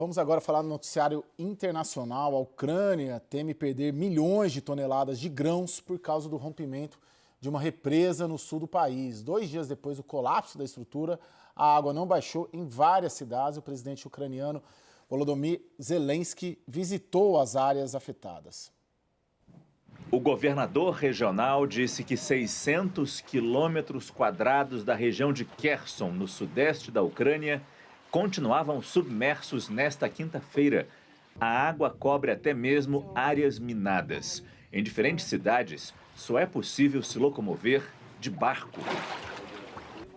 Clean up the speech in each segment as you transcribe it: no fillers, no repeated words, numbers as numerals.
Vamos agora falar no noticiário internacional. A Ucrânia teme perder milhões de toneladas de grãos por causa do rompimento de uma represa no sul do país. 2 dias depois do colapso da estrutura, a água não baixou em várias cidades. O presidente ucraniano Volodymyr Zelensky visitou as áreas afetadas. O governador regional disse que 600 quilômetros quadrados da região de Kherson, no sudeste da Ucrânia, continuavam submersos nesta quinta-feira. A água cobre até mesmo áreas minadas. Em diferentes cidades, só é possível se locomover de barco.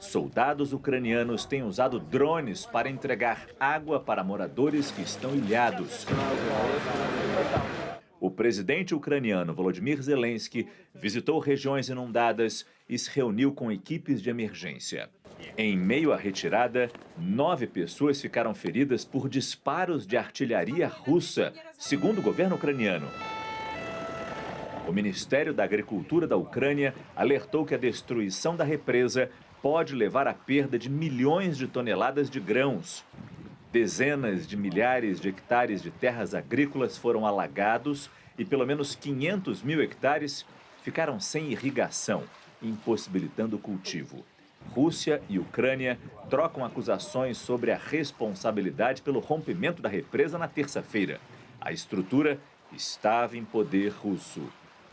Soldados ucranianos têm usado drones para entregar água para moradores que estão ilhados. O presidente ucraniano Volodymyr Zelensky visitou regiões inundadas e se reuniu com equipes de emergência. Em meio à retirada, 9 pessoas ficaram feridas por disparos de artilharia russa, segundo o governo ucraniano. O Ministério da Agricultura da Ucrânia alertou que a destruição da represa pode levar à perda de milhões de toneladas de grãos. Dezenas de milhares de hectares de terras agrícolas foram alagados e pelo menos 500 mil hectares ficaram sem irrigação, impossibilitando o cultivo. Rússia e Ucrânia trocam acusações sobre a responsabilidade pelo rompimento da represa na terça-feira. A estrutura estava em poder russo.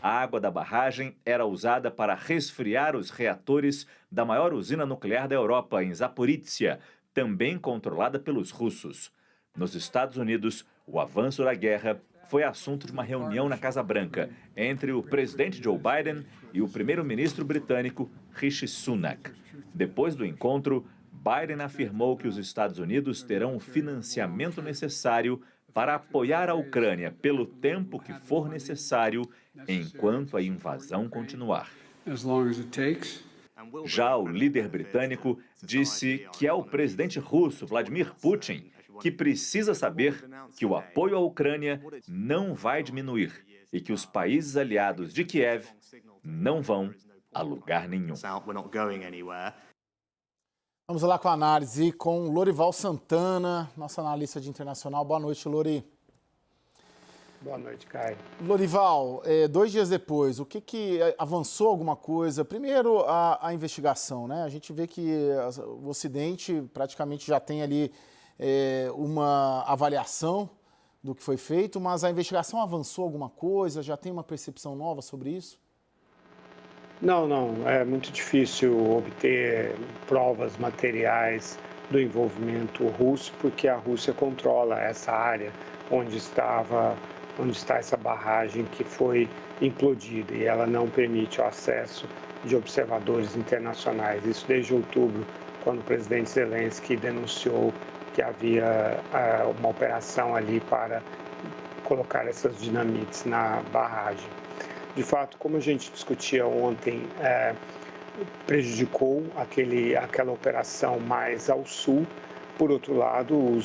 A água da barragem era usada para resfriar os reatores da maior usina nuclear da Europa, em Zaporizhia, também controlada pelos russos. Nos Estados Unidos, o avanço da guerra foi assunto de uma reunião na Casa Branca entre o presidente Joe Biden e o primeiro-ministro britânico Rishi Sunak. Depois do encontro, Biden afirmou que os Estados Unidos terão o financiamento necessário para apoiar a Ucrânia pelo tempo que for necessário, enquanto a invasão continuar. Já o líder britânico disse que é o presidente russo, Vladimir Putin, que precisa saber que o apoio à Ucrânia não vai diminuir e que os países aliados de Kiev não vão a lugar nenhum. Vamos lá com a análise com Lorival Santana, nossa analista de internacional. Boa noite, Lori. Boa noite, Caio. Lorival, 2 dias depois, o que avançou alguma coisa? Primeiro, a investigação, né? A gente vê que o Ocidente praticamente já tem ali uma avaliação do que foi feito, mas a investigação avançou alguma coisa? Já tem uma percepção nova sobre isso? Não, é muito difícil obter provas materiais do envolvimento russo, porque a Rússia controla essa área onde está essa barragem que foi implodida e ela não permite o acesso de observadores internacionais. Isso desde outubro, quando o presidente Zelensky denunciou que havia uma operação ali para colocar essas dinamites na barragem. De fato, como a gente discutia ontem, prejudicou aquela operação mais ao sul. Por outro lado,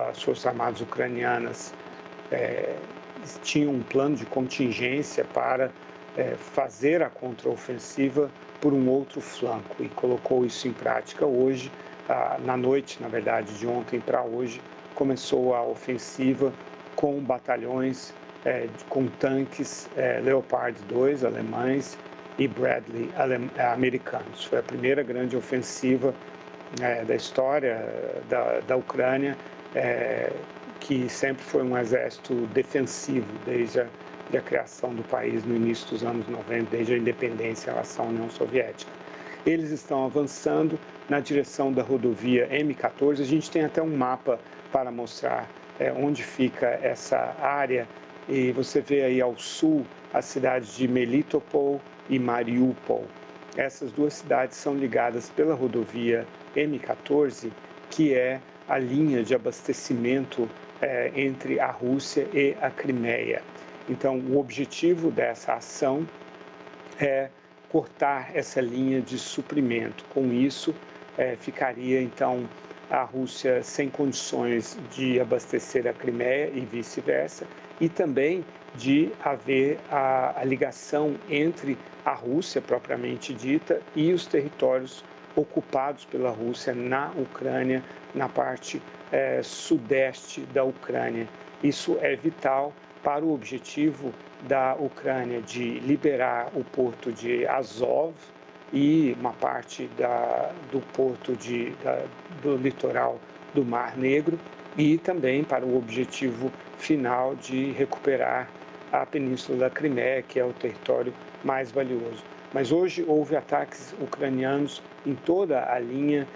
as Forças Armadas ucranianas tinham um plano de contingência para fazer a contraofensiva por um outro flanco e colocou isso em prática hoje. Na noite, na verdade, de ontem para hoje, começou a ofensiva com batalhões com tanques Leopard 2 alemães e Bradley americanos. Foi a primeira grande ofensiva da história da Ucrânia, que sempre foi um exército defensivo desde a criação do país no início dos anos 90, desde a independência em relação à União Soviética. Eles estão avançando na direção da rodovia M14. A gente tem até um mapa para mostrar onde fica essa área. E você vê aí ao sul as cidades de Melitopol e Mariupol. Essas duas cidades são ligadas pela rodovia M14, que é a linha de abastecimento entre a Rússia e a Crimeia. Então, o objetivo dessa ação é cortar essa linha de suprimento. Com isso, ficaria, então, a Rússia sem condições de abastecer a Crimeia e vice-versa, e também de haver a ligação entre a Rússia propriamente dita e os territórios ocupados pela Rússia na Ucrânia, na parte sudeste da Ucrânia. Isso é vital para o objetivo da Ucrânia de liberar o porto de Azov e uma parte do porto do litoral do Mar Negro, e também para o objetivo final de recuperar a Península da Crimeia, que é o território mais valioso. Mas hoje houve ataques ucranianos em toda a linha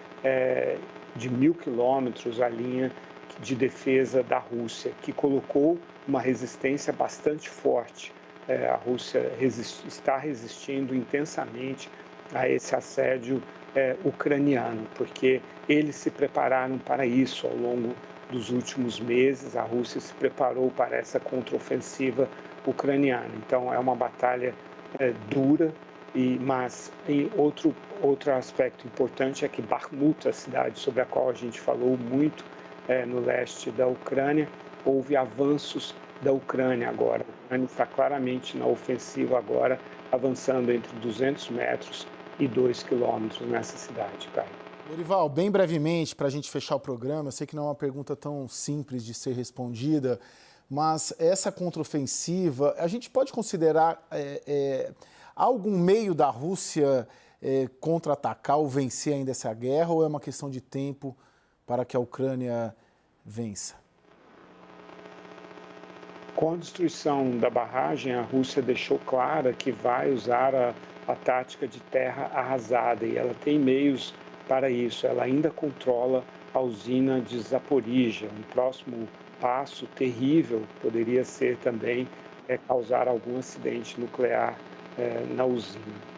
de 1.000 quilômetros, a linha de defesa da Rússia, que colocou uma resistência bastante forte. A Rússia está resistindo intensamente a esse assédio ucraniano, porque eles se prepararam para isso ao longo dos últimos meses. A Rússia se preparou para essa contraofensiva ucraniana. Então é uma batalha dura, mas outro aspecto importante é que Bakhmut, a cidade sobre a qual a gente falou muito no leste da Ucrânia, houve avanços da Ucrânia agora. A Ucrânia está claramente na ofensiva agora, avançando entre 200 metros e 2 quilômetros nessa cidade, Caio. Lorival, bem brevemente, para a gente fechar o programa, eu sei que não é uma pergunta tão simples de ser respondida, mas essa contraofensiva, a gente pode considerar algum meio da Rússia contra-atacar ou vencer ainda essa guerra, ou é uma questão de tempo para que a Ucrânia vença? Com a destruição da barragem, a Rússia deixou clara que vai usar a tática de terra arrasada, e ela tem meios para isso. Ela ainda controla a usina de Zaporizhia. Um próximo passo terrível poderia ser também causar algum acidente nuclear na usina.